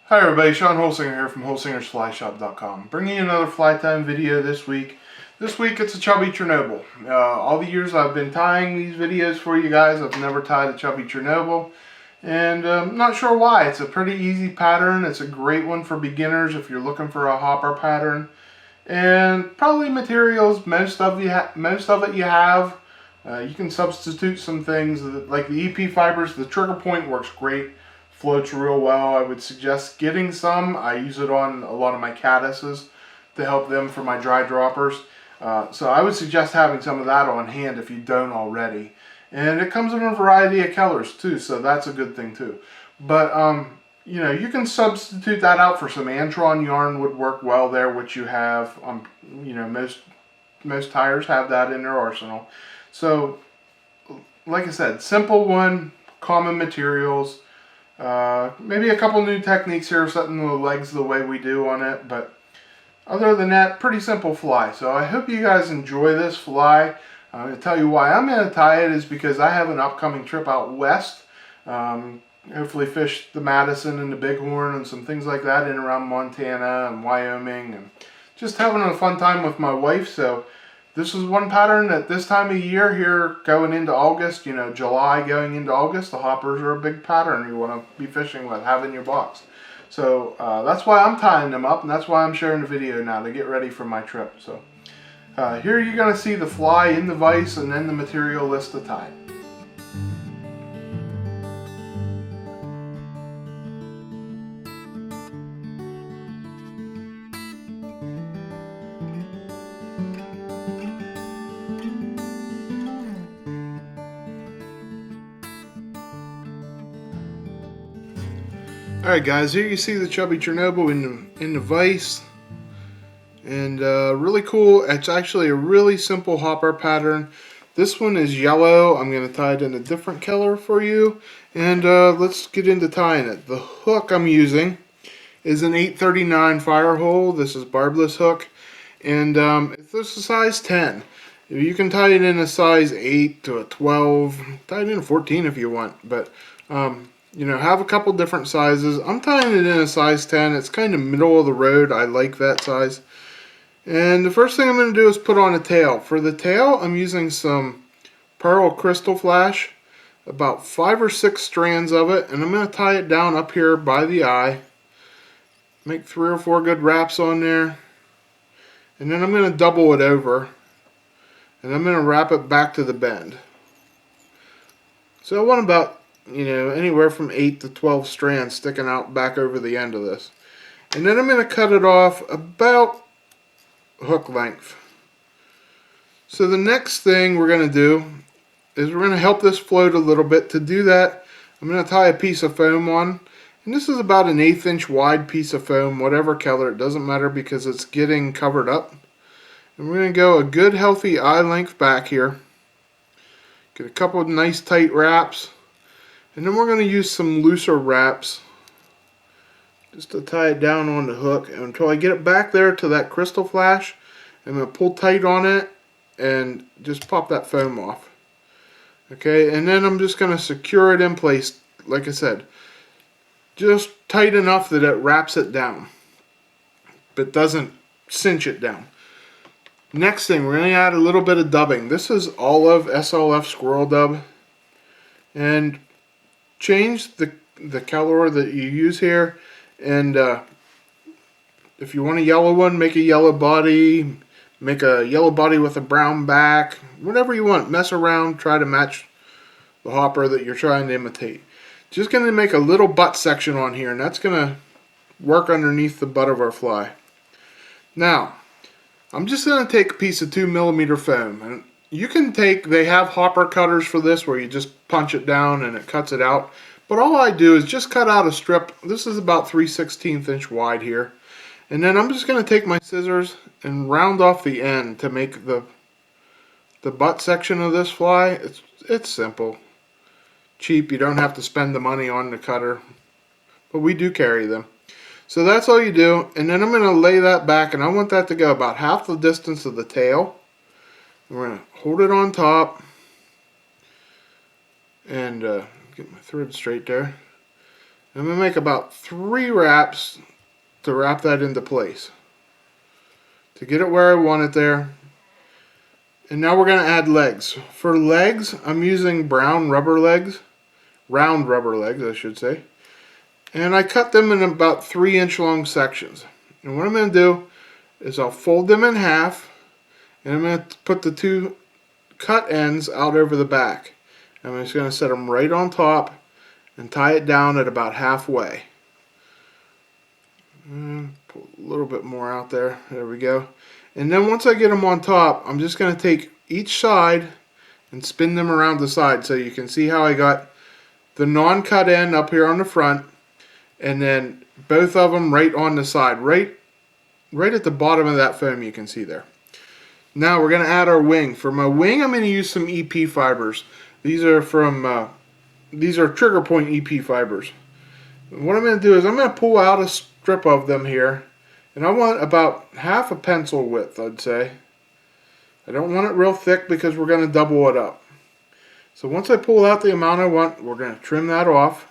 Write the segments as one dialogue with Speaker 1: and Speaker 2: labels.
Speaker 1: Hi everybody, Sean Holsinger here from holsingersflyshop.com. Bringing you another fly time video this week. This week it's a Chubby Chernobyl. All the years I've been tying these videos for you guys, I've never tied a Chubby Chernobyl. And I'm not sure why. It's a pretty easy pattern. It's a great one for beginners if you're looking for a hopper pattern. And probably materials, most of it you have. You can substitute some things like the EP fibers. The trigger point works great. Floats real well. I would suggest getting some. I use it on a lot of my caddises to help them for my dry droppers. So I would suggest having some of that on hand if you don't already. And it comes in a variety of colors too, so that's a good thing too. But you know, you can substitute that out for some Antron yarn would work well there, which you have. You know, most tyers have that in their arsenal. So, like I said, simple one, common materials. Maybe a couple new techniques here, setting the legs the way we do on it, but other than that, pretty simple fly. So I hope you guys enjoy this fly. I'm going to tell you why I'm going to tie it is because I have an upcoming trip out west. Hopefully fish the Madison and the Bighorn and some things like that in around Montana and Wyoming, and just having a fun time with my wife. So this is one pattern at this time of year here going into August, you know, July going into August, the hoppers are a big pattern you want to be fishing with, have in your box. So that's why I'm tying them up, and that's why I'm sharing the video now to get ready for my trip. So here you're going to see the fly in the vise and then the material list to tie. Alright guys, here you see the Chubby Chernobyl in the vise, and really cool. It's actually a really simple hopper pattern. This one is yellow. I'm going to tie it in a different color for you, and let's get into tying it. The hook I'm using is an 839 Firehole. This is barbless hook, and this is size 10. You can tie it in a size 8 to a 12, tie it in a 14 if you want, but you know, have a couple different sizes. I'm tying it in a size 10. It's kind of middle of the road. I like that size. And the first thing I'm going to do is put on a tail. For the tail, I'm using some Pearl Krystal Flash, about 5 or 6 strands of it, and I'm going to tie it down up here by the eye. Make 3 or 4 good wraps on there. And then I'm going to double it over, and I'm going to wrap it back to the bend. So I want about, you know, anywhere from 8 to 12 strands sticking out back over the end of this. And then I'm going to cut it off about hook length. So the next thing we're going to do is we're going to help this float a little bit. To do that, I'm going to tie a piece of foam on. And this is about an 1/8 inch wide piece of foam, whatever color, it doesn't matter because it's getting covered up. And we're going to go a good healthy eye length back here. Get a couple of nice tight wraps. And then we're going to use some looser wraps just to tie it down on the hook until I get it back there to that Krystal Flash. I'm going to pull tight on it and just pop that foam off. Okay, and then I'm just going to secure it in place, like I said, just tight enough that it wraps it down, but doesn't cinch it down. Next thing, we're going to add a little bit of dubbing. This is Olive SLF Squirrel Dub, and change the color that you use here, and if you want a yellow one, make a yellow body, make a yellow body with a brown back, whatever you want. Mess around, try to match the hopper that you're trying to imitate. Just going to make a little butt section on here, and that's going to work underneath the butt of our fly. Now I'm just going to take a piece of 2mm foam, and you can take, they have hopper cutters for this where you just punch it down and it cuts it out. But all I do is just cut out a strip. This is about 3/16 inch wide here. And then I'm just going to take my scissors and round off the end to make the butt section of this fly. It's simple. Cheap. You don't have to spend the money on the cutter. But we do carry them. So that's all you do. And then I'm going to lay that back, and I want that to go about half the distance of the tail. We're going to hold it on top and get my thread straight there. I'm going to make about 3 wraps to wrap that into place, to get it where I want it there. And now we're going to add legs. For legs, I'm using brown rubber legs, round rubber legs I should say. And I cut them in about 3-inch long sections. And what I'm going to do is I'll fold them in half, and I'm going to put the 2 cut ends out over the back. I'm just going to set them right on top and tie it down at about halfway. Pull a little bit more out there. There we go. And then once I get them on top, I'm just going to take each side and spin them around the side, so you can see how I got the non-cut end up here on the front, and then both of them right on the side, right at the bottom of that foam you can see there. Now we're going to add our wing. For my wing, I'm going to use some EP fibers. These are from trigger point EP fibers. What I'm going to do is I'm going to pull out a strip of them here, and I want about half a pencil width, I'd say. I don't want it real thick because we're going to double it up. So once I pull out the amount I want, we're going to trim that off.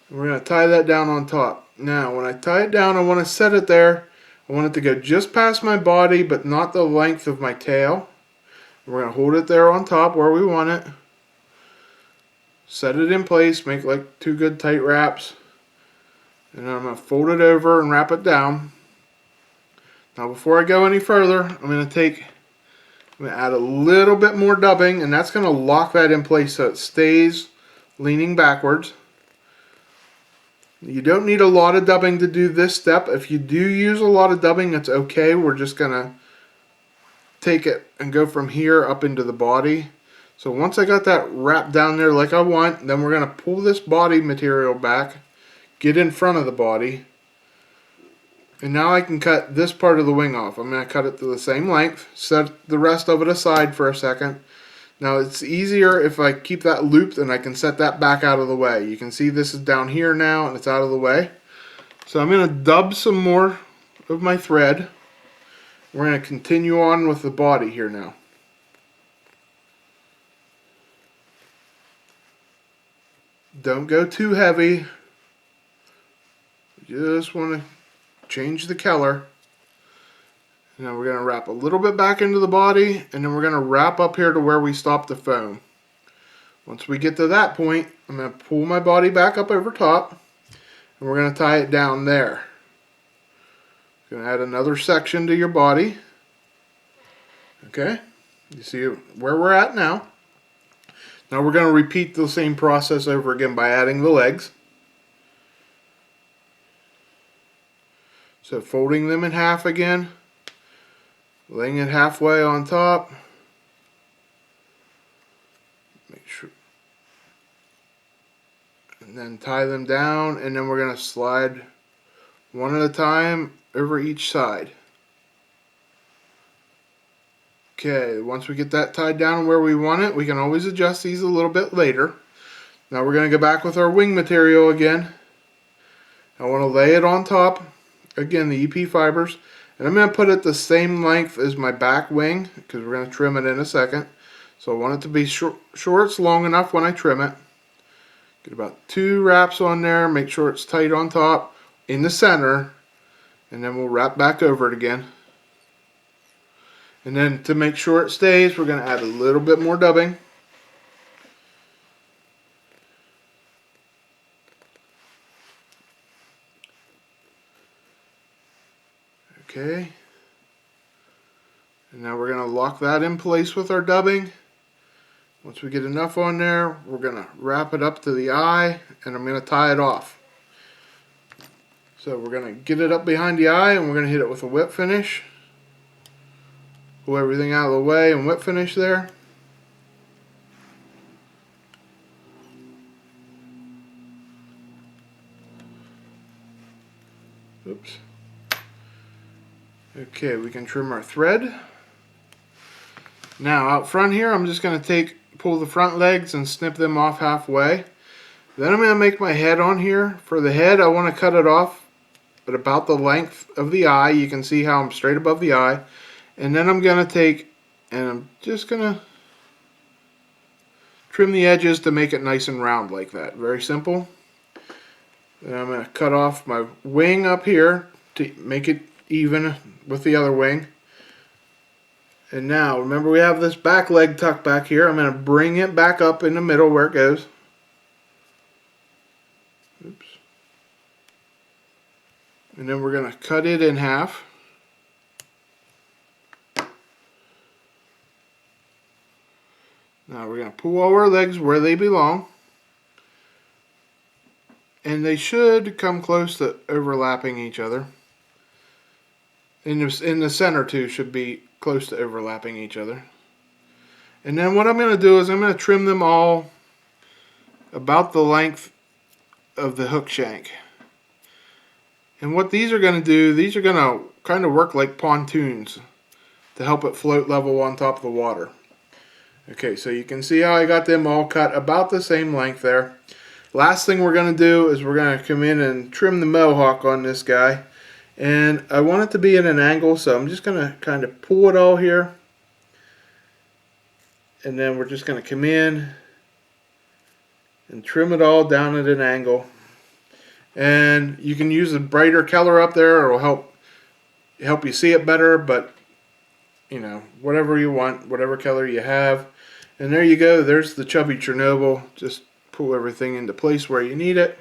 Speaker 1: We're going to tie that down on top. Now when I tie it down, I want to set it there. I want it to go just past my body, but not the length of my tail. We're going to hold it there on top where we want it. Set it in place, make like 2 good tight wraps. And then I'm going to fold it over and wrap it down. Now before I go any further, I'm going to add a little bit more dubbing, and that's going to lock that in place so it stays leaning backwards. You don't need a lot of dubbing to do this step. If you do use a lot of dubbing, it's okay. We're just going to take it and go from here up into the body. So once I got that wrapped down there like I want, then we're going to pull this body material back, get in front of the body, and now I can cut this part of the wing off. I'm going to cut it to the same length, set the rest of it aside for a second. Now it's easier if I keep that looped, and I can set that back out of the way. You can see this is down here now and it's out of the way. So I'm going to dub some more of my thread. We're going to continue on with the body here now. Don't go too heavy. You just want to change the color. Now we're going to wrap a little bit back into the body, and then we're going to wrap up here to where we stopped the foam. Once we get to that point, I'm going to pull my body back up over top, and we're going to tie it down there. Going to add another section to your body. Okay, you see where we're at now. Now we're going to repeat the same process over again by adding the legs. So folding them in half again, laying it halfway on top. Make sure, and then tie them down, and then we're going to slide one at a time over each side. Okay, once we get that tied down where we want it, we can always adjust these a little bit later. Now we're going to go back with our wing material again. I want to lay it on top, again the EP fibers, and I'm going to put it the same length as my back wing because we're going to trim it in a second. So I want it to be sure it's long enough when I trim it. Get about 2 wraps on there, make sure it's tight on top, in the center, and then we'll wrap back over it again. And then to make sure it stays, we're going to add a little bit more dubbing. Okay. And now we're going to lock that in place with our dubbing. Once we get enough on there, we're going to wrap it up to the eye, and I'm going to tie it off. So we're going to get it up behind the eye, and we're going to hit it with a whip finish. Pull everything out of the way and whip finish there. Oops. Okay, we can trim our thread. Now out front here, I'm just going to pull the front legs and snip them off halfway. Then I'm going to make my head on here. For the head, I want to cut it off at about the length of the eye. You can see how I'm straight above the eye. And then I'm going to I'm just going to trim the edges to make it nice and round like that. Very simple. Then I'm going to cut off my wing up here to make it even with the other wing. And now, remember we have this back leg tucked back here. I'm going to bring it back up in the middle where it goes. Oops. And then we're going to cut it in half. Now we're going to pull all our legs where they belong. And they should come close to overlapping each other. In the center too should be close to overlapping each other. And then what I'm going to do is I'm going to trim them all about the length of the hook shank. And what these are going to do, these are going to kind of work like pontoons to help it float level on top of the water. Okay, so you can see how I got them all cut about the same length there. Last thing we're going to do is we're going to come in and trim the mohawk on this guy. And I want it to be at an angle, so I'm just going to kind of pull it all here. And then we're just going to come in and trim it all down at an angle. And you can use a brighter color up there, or it'll help you see it better, but you know, whatever you want, whatever color you have. And there you go, there's the Chubby Chernobyl. Just pull everything into place where you need it,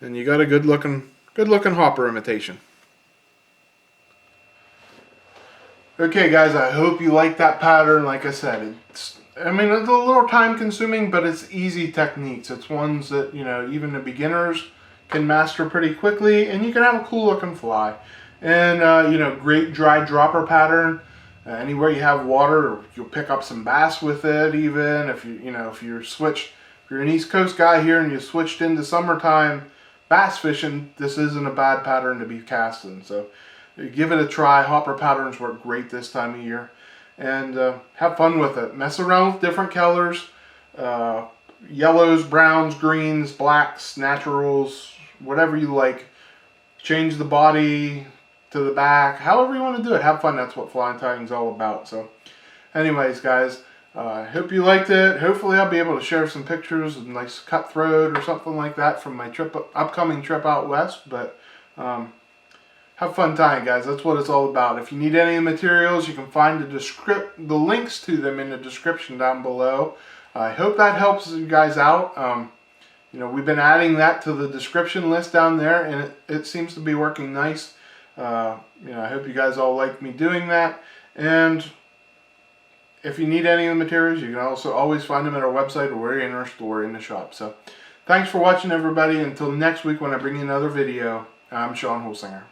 Speaker 1: and you got a good looking hopper imitation. Okay guys, I hope you like that pattern. Like I said, it's a little time consuming, but it's easy techniques. It's ones that, you know, even the beginners can master pretty quickly, and you can have a cool looking fly. And you know, great dry dropper pattern. Anywhere you have water, you'll pick up some bass with it. Even if if you're an East Coast guy here and you switched into summertime bass fishing, this isn't a bad pattern to be casting. So give it a try. Hopper patterns work great this time of year, and have fun with it. Mess around with different colors, yellows, browns, greens, blacks, naturals, whatever you like. Change the body to the back, however you want to do it. Have fun. That's what flying tying is all about. So anyways guys, I hope you liked it. Hopefully I'll be able to share some pictures of nice cutthroat or something like that from my upcoming trip out west. But have fun tying, guys. That's what it's all about. If you need any of the materials, you can find the links to them in the description down below. I hope that helps you guys out. You know, we've been adding that to the description list down there, and it seems to be working nice. You know, I hope you guys all like me doing that. And if you need any of the materials, you can also always find them at our website, or in our store in the shop. So thanks for watching, everybody. Until next week when I bring you another video, I'm Sean Holsinger.